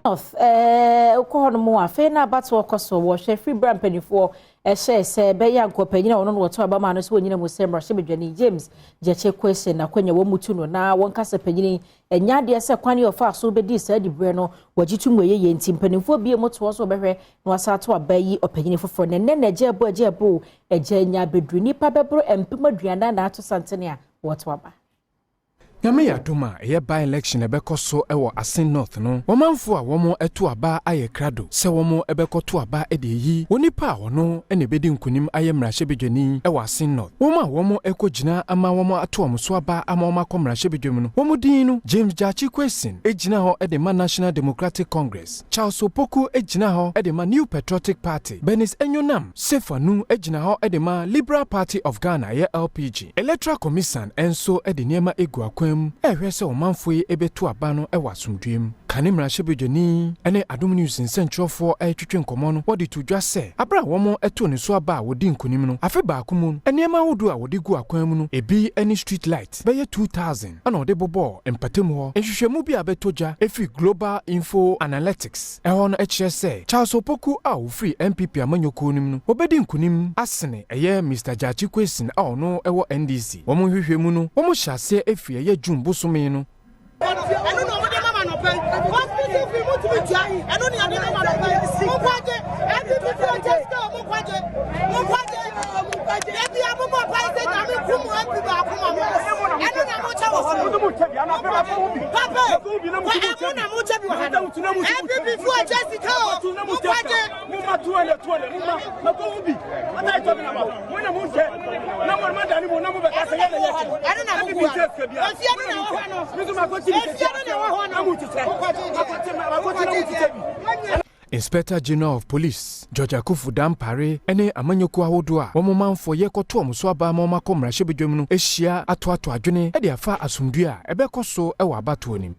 North ukohono mu afe na abato okoso wo hwe free brand penifo se be ya nkopanyina wono no to abama no so wonyina mu semra hye James jeche question na kwanya wo mutu no na won kasa panyini enya de se kwane ofa so be di sa di bre no wajitu mu ye ntim penifo bie moto so be hwe no asato abayi opanyini foforo ne na jebo enya bedru nipa bebro empemaduana na ato santene a woto aba Yame ya duma ye by-election ebeko so ewo Assin North no. Womanfo a womo etu aba aye krado. Se womo ebeko to aba ede yi. Wonipa wono ene bedi nkunim aye mrahye ewo Assin North. Womo ekogina ama womo ato omso aba ama womo akomrahye bedwem no. Womo din no James Kwesen ejina ho ede ma National Democratic Congress. Charles Opoku ejina ho ede ma New Patriotic Party. Benis Enyonam Sefanu ejina ho ede ma Liberal Party of Ghana ye LPG. Electoral Commission enso ede niema egu akwam ehwese omanfo yi ebetu aba no ewa asomdwem kane mrahye bedwani ene Adom News nsentwofo etwetwe nkomo no wodi to dwa se abra womo eto ne so aba wodi nkonim no afe baako mu enema wodu a wodi gu akwan mu no ebi any street light beye 2000 ana wodi bobo empatem ho ehwehwemu bi abetoja efi Global Info Analytics ehon ehye se Charles Opoku a wo free MPP amanyoko nim no obedi nkonim asene eye Mr. Jachi Kwesen a ono ewo NDC womo hwehwemu no womo hyase efi eye Jumbo sume no Inspector General of Police George Akufu Dampare ene amanyoko ahodo a womo manfo ye koto omso aba ma makomrahye bedwem no ehia ato adwene e de afa asomdua ebekoso e wa abato onim